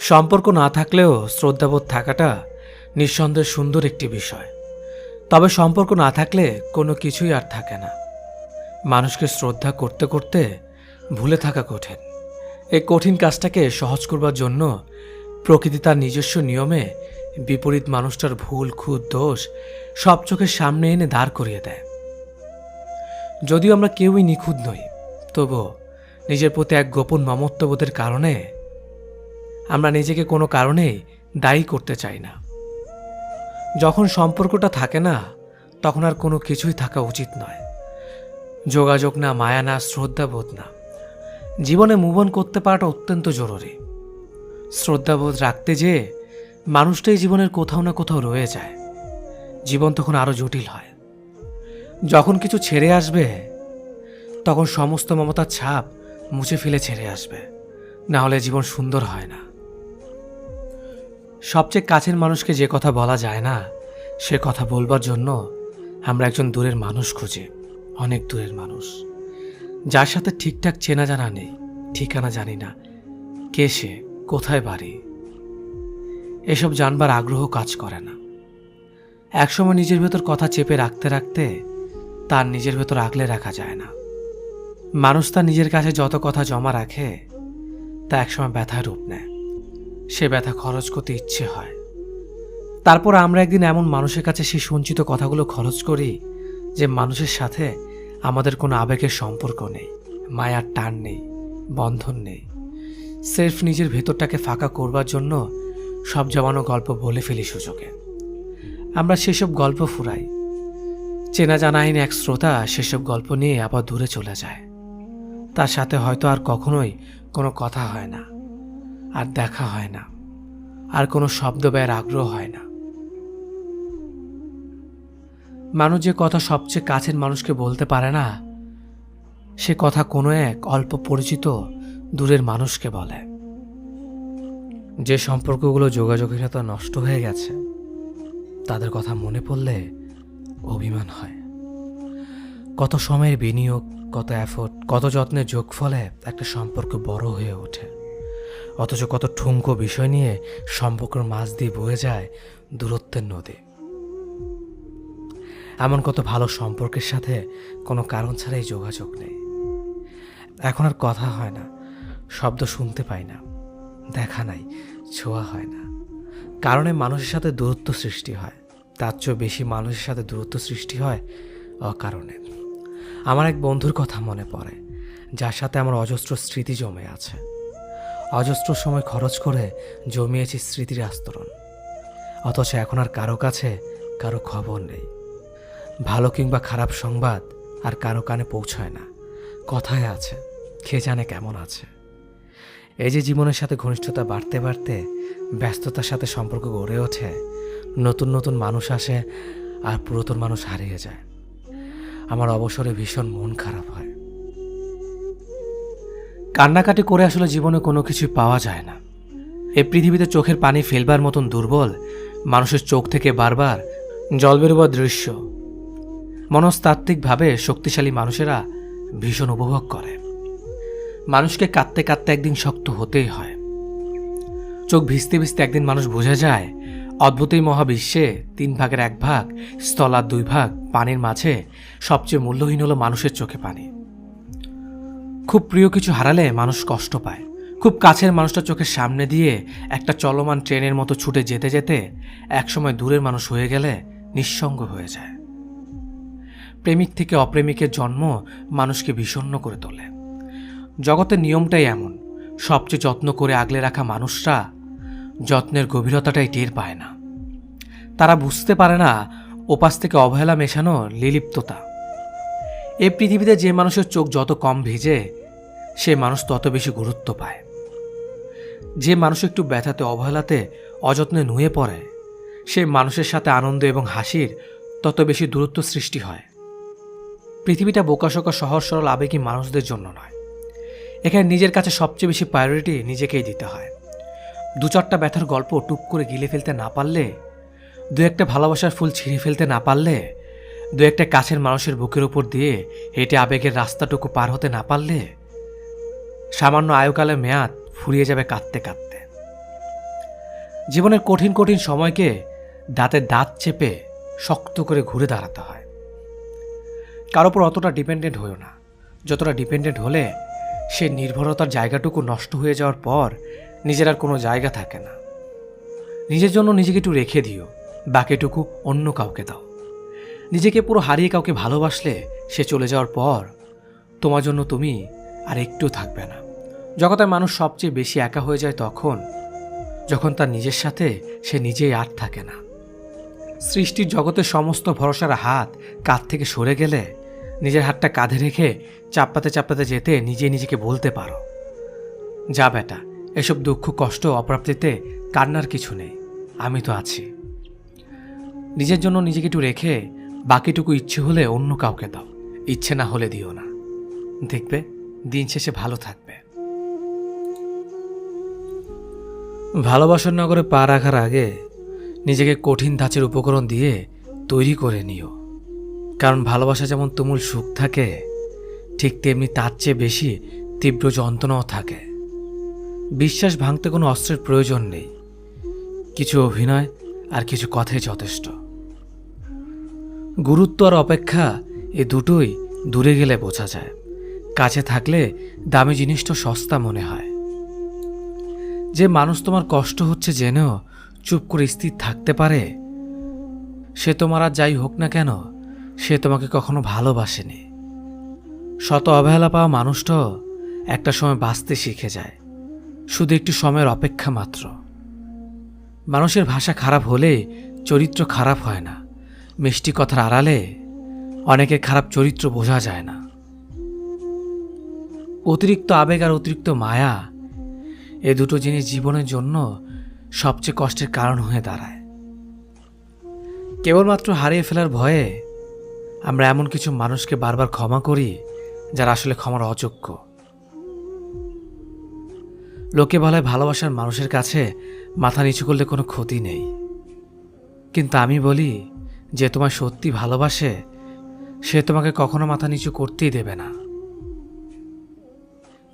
সম্পর্ক না থাকলেও শ্রদ্ধাবোধ থাকাটা নিঃসন্দেহে সুন্দর একটি বিষয়। তবে সম্পর্ক না থাকলে কোনো কিছুই আর থাকে না। মানুষকে শ্রদ্ধা করতে করতে ভুলে থাকা কঠিন। এই কঠিন কাজটাকে সহজ করবার জন্য প্রকৃতি তার নিজস্ব নিয়মে বিপরীত মানুষটার ভুল খুঁত দোষ সব চোখের সামনে এনে দাঁড় করিয়ে দেয়। যদিও আমরা কেউই নিখুঁত নই, তবুও নিজের প্রতি এক গোপন মমত্ববোধের কারণে আমরা নিজেকে কোনো কারণেই দায়ী করতে চাই না। যখন সম্পর্কটা থাকে না, তখন আর কোনো কিছুই থাকা উচিত নয়। যোগাযোগ না, মায়া না, শ্রদ্ধাবোধ না। জীবনে মুভ অন করতে পারাটা অত্যন্ত জরুরি। শ্রদ্ধাবোধ রাখতে যেয়ে মানুষটাই জীবনের কোথাও না কোথাও রয়ে যায়। জীবন তখন আরো জটিল হয়। যখন কিছু ছেড়ে আসবে, তখন সমস্ত মমতার ছাপ মুছে ফেলে ছেড়ে আসবে, না হলে জীবন সুন্দর হয় না। সবচেয়ে কাছের মানুষকে যে কথা বলা যায় না, সে কথা বলবার জন্য আমরা একজন দূরের মানুষ খুঁজি, অনেক দূরের মানুষ, যার সাথে ঠিকঠাক চেনা জানা নেই, ঠিকানা জানি না, কে সে, কোথায় বাড়ি, এসব জানবার আগ্রহ কাজ করে না। একসময় নিজের ভেতর কথা চেপে রাখতে রাখতে তার নিজের ভেতর আগলে রাখা যায় না। মানুষ তার নিজের কাছে যত কথা জমা রাখে, তা একসময় ব্যথায় রূপ নেয়। সে ব্যথা খরচ করতে ইচ্ছে হয়। তারপর আমরা একদিন এমন মানুষের কাছে সেই সঞ্চিত কথাগুলো খরচ করি যে মানুষের সাথে আমাদের কোনো আবেগের সম্পর্ক নেই, মায়ার টান নেই, বন্ধন নেই। সির্ফ নিজের ভেতরটাকে ফাঁকা করবার জন্য সব জমানো গল্প বলে ফেলি সুযোগে। আমরা সেসব গল্প ফুরাই। চেনা জানাহীন এক শ্রোতা সেসব গল্প নিয়ে আবার দূরে চলে যায়। তার সাথে হয়তো আর কখনোই কোনো কথা হয় না, আর দেখা হয় না, আর কোনো শব্দ ব্যয়ের আগ্রহ হয় না। মানুষ যে কথা সবচেয়ে কাছের মানুষকে বলতে পারে না, সে কথা কোনো এক অল্প পরিচিত দূরের মানুষকে বলে। যে সম্পর্কগুলো যোগাযোগহীনতা নষ্ট হয়ে গেছে, তাদের কথা মনে পড়লে অভিমান হয়। কত সময়ের বিনিয়োগ, কত এফোর্ট, কত যত্নের যোগফলে একটা সম্পর্ক বড় হয়ে ওঠে, অথচ কত ঠুনকো বিষয় নিয়ে সম্পর্কের মাঝ দিয়ে বয়ে যায় দূরত্বের নদী। এমন কত ভালো সম্পর্কের সাথে কোনো কারণ ছাড়াই যোগাযোগ নেই। এখন আর কথা হয় না, শব্দ শুনতে পাই না, দেখা নাই, ছোঁয়া হয় না। কারণে মানুষের সাথে দূরত্ব সৃষ্টি হয়। তার চেয়েও বেশি মানুষের সাথে দূরত্ব সৃষ্টি হয় অকারণে। আমার এক বন্ধুর কথা মনে পড়ে, যার সাথে আমার অজস্র স্মৃতি জমে আছে। অজস্র সময় খরচ করে জমিয়েছি স্মৃতির আস্তরণ, অথচ এখন আর কারো কাছে কারো খবর নেই। ভালো কিংবা খারাপ সংবাদ আর কারো কানে পৌঁছায় না। কথায় আছে, কে জানে কেমন আছে। এই যে জীবনের সাথে ঘনিষ্ঠতা বাড়তে বাড়তে ব্যস্ততার সাথে সম্পর্ক গড়ে ওঠে, নতুন নতুন মানুষ আসে আর পুরাতন মানুষ হারিয়ে যায়। আমার অবসরে ভীষণ মন খারাপ হয়। কান্নাকাটি করে আসলে জীবনে কোনো কিছু পাওয়া যায় না। এই পৃথিবীতে চোখের পানি ফেলবার মতন দুর্বল মানুষের চোখ থেকে বারবার জল বেরোবার দৃশ্য মনস্তাত্ত্বিকভাবে শক্তিশালী মানুষেরা ভীষণ উপভোগ করে। মানুষকে কাঁদতে কাঁদতে একদিন শক্ত হতেই হয়। চোখ ভিজতে ভিজতে একদিন মানুষ বুঝে যায়, অদ্ভুত এই মহাবিশ্বে 3 ভাগের 1 ভাগ স্থল আর 2 ভাগ পানির মাঝে সবচেয়ে মূল্যহীন হলো মানুষের চোখে পানি। খুব প্রিয় কিছু হারালে মানুষ কষ্ট পায়। খুব কাছের মানুষটা চোখের সামনে দিয়ে একটা চলমান ট্রেনের মতো ছুটে যেতে যেতে একসময় দূরের মানুষ হয়ে গেলে নিঃসঙ্গ হয়ে যায়। প্রেমিক থেকে অপ্রেমিকের জন্ম মানুষকে বিষণ্ণ করে তোলে। জগতের নিয়মটাই এমন, সবচেয়ে যত্ন করে আগলে রাখা মানুষরা যত্নের গভীরতাটাই টের পায় না। তারা বুঝতে পারে না ওপাশ থেকে অবহেলা মেশানো লিলিপ্ততা। এই পৃথিবীতে যে মানুষের চোখ যত কম ভিজে, সে মানুষ তত বেশি গুরুত্ব পায়। যে মানুষ একটু ব্যথাতে, অবহেলাতে, অযত্নে নুয়ে পড়ে, সে মানুষের সাথে আনন্দ এবং হাসির তত বেশি দূরত্ব সৃষ্টি হয়। পৃথিবীটা বোকাশোকা সহজ সরল আবেগী মানুষদের জন্য নয়। এখানে নিজের কাছে সবচেয়ে বেশি প্রায়োরিটি নিজেকেই দিতে হয়। 2-4টা ব্যথার গল্প টুপ করে গিলে ফেলতে না পারলে, 2-একটা ভালোবাসার ফুল ছিঁড়ে ফেলতে না পারলে, 2-একটা কাছের মানুষের বুকের উপর দিয়ে হেঁটে আবেগের রাস্তাটুকু পার হতে না পারলে, সামান্য আয়ুকালের মেয়াদ ফুরিয়ে যাবে কাঁদতে কাঁদতে। জীবনের কঠিন কঠিন সময়কে দাঁতে দাঁত চেপে শক্ত করে ঘুরে দাঁড়াতে হয়। কারো ওপর অতটা ডিপেন্ডেন্ট হয়েও না, যতটা ডিপেন্ডেন্ট হলে সে নির্ভরতার জায়গাটুকু নষ্ট হয়ে যাওয়ার পর নিজের আর কোনো জায়গা থাকে না। নিজের জন্য নিজেকে একটু রেখে দিও, বাকিটুকু অন্য কাউকে দাও। নিজেকে পুরো হারিয়ে কাউকে ভালোবাসলে সে চলে যাওয়ার পর তোমার জন্য তুমি আর একটু থাকবে না। জগতের মানুষ সবচেয়ে বেশি একা হয়ে যায় যখন তার নিজের সাথে সে নিজেই আর থাকে না। সৃষ্টির জগতের সমস্ত ভরসার হাত কাঁধ থেকে সরে গেলে নিজের হাতটা কাঁধে রেখে চাপতে চাপতে যেতে নিজেকে বলতে পারো, যা বেটা, এসব দুঃখ কষ্ট অপ্রাপ্তিতে কান্নার কিছু নেই, আমি তো আছি। নিজের জন্য নিজেকে একটু রেখে বাকিটুকু ইচ্ছে হলে অন্য কাউকে দাও, ইচ্ছে না হলে দিও না। দেখবে দিন শেষে ভালো থাকবে। ভালোবাসার নগরে পা রাখার আগে নিজেকে কঠিন ধাঁচের উপকরণ দিয়ে তৈরি করে নিও। কারণ ভালোবাসা যেমন তুমুল সুখ থাকে, ঠিক তেমনি তার চেয়ে বেশি তীব্র যন্ত্রণাও থাকে। বিশ্বাস ভাঙতে কোনো অস্ত্রের প্রয়োজন নেই, কিছু অভিনয় আর কিছু কথাই যথেষ্ট। গুরুত্ব আর অপেক্ষা এ দুটোই দূরে গেলে বোঝা যায়, কাছে থাকলে দামি জিনিসটা সস্তা মনে হয়। যে মানুষ তোমার কষ্ট হচ্ছে জেনেও চুপ করে স্থির থাকতে পারে, সে তোমার আর যাই হোক না কেন, সে তোমাকে কখনো ভালোবাসেনি। শত অবহেলা পাওয়া মানুষটাও একটা সময় বাঁচতে শিখে যায়, শুধু একটু সময়ের অপেক্ষা মাত্র। মানুষের ভাষা খারাপ হলে চরিত্র খারাপ হয় না, মিষ্টি কথার আড়ালে অনেকের খারাপ চরিত্র বোঝা যায় না। অতিরিক্ত আবেগ আর অতিরিক্ত মায়া, এ দুটো জিনিস জীবনের জন্য সবচেয়ে কষ্টের কারণ হয়ে দাঁড়ায়। কেবলমাত্র হারিয়ে ফেলার ভয়ে আমরা এমন কিছু মানুষকে বারবার ক্ষমা করি যারা আসলে ক্ষমার অযোগ্য। লোকে বলে ভালোবাসার মানুষের কাছে মাথা নিচু করলে কোনো ক্ষতি নেই, কিন্তু আমি বলি যে তোমায় সত্যি ভালোবাসে সে তোমাকে কখনো মাথা নিচু করতেই দেবে না।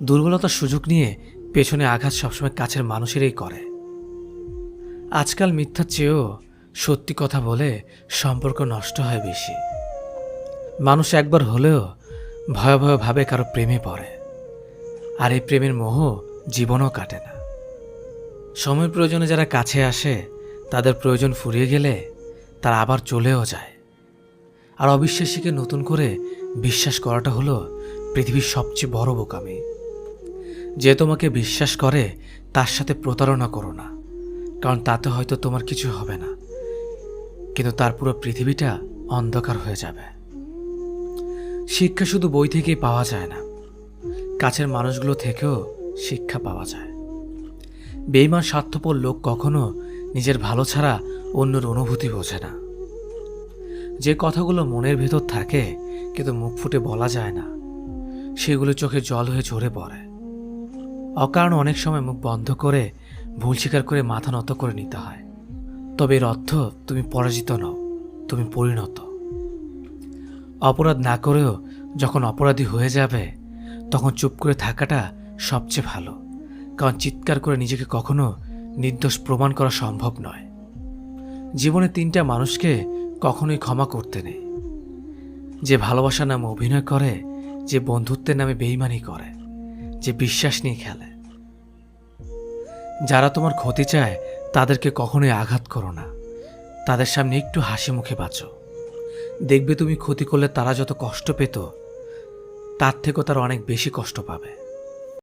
দুর্বলতার সুযোগ নিয়ে পেছনে আঘাত সবসময় কাছের মানুষেরই করে। আজকাল মিথ্যার চেয়েও সত্যি কথা বলে সম্পর্ক নষ্ট হয় বেশি। মানুষ একবার হলেও ভয়াবহভাবে কারো প্রেমে পড়ে, আর এই প্রেমের মোহ জীবনও কাটে না। সময় প্রয়োজনে যারা কাছে আসে তাদের প্রয়োজন ফুরিয়ে গেলে তারা আবার চলেও যায়। আর অবিশ্বাসীকে নতুন করে বিশ্বাস করাটা হলো পৃথিবীর সবচেয়ে বড় বোকামি। যে তোমাকে বিশ্বাস করে তার সাথে প্রতারণা করো না, কারণ তাতে হয়তো তোমার কিছু হবে না, কিন্তু তার পুরো পৃথিবীটা অন্ধকার হয়ে যাবে। শিক্ষা শুধু বই থেকেই পাওয়া যায় না, কাছের মানুষগুলো থেকেও শিক্ষা পাওয়া যায়। বেঈমান স্বার্থপর লোক কখনো নিজের ভালো ছাড়া অন্যের অনুভূতি বোঝে না। যে কথাগুলো মনের ভেতর থাকে কিন্তু মুখ ফুটে বলা যায় না, সেগুলো চোখে জল হয়ে ঝরে পড়ে। অকারণ অনেক সময় মুখ বন্ধ করে ভুল স্বীকার করে মাথা নত করে নিতে হয়। তবে এর অর্থ তুমি পরাজিত নও, তুমি পরিণত। অপরাধ না করেও যখন অপরাধী হয়ে যাবে তখন চুপ করে থাকাটা সবচেয়ে ভালো, কারণ চিৎকার করে নিজেকে কখনো নির্দোষ প্রমাণ করা সম্ভব নয়। জীবনে তিনটা মানুষকে কখনোই ক্ষমা করতে নেই: যে ভালোবাসার নামে অভিনয় করে, যে বন্ধুত্বের নামে বেইমানি করে, যে বিশ্বাস নিয়ে খেলে। যারা তোমার ক্ষতি চায় তাদেরকে কখনোই আঘাত করো না, তাদের সামনে একটু হাসি মুখে বাঁচো। দেখবে তুমি ক্ষতি করলে তারা যত কষ্ট পেত তার থেকেও তারা অনেক বেশি কষ্ট পাবে।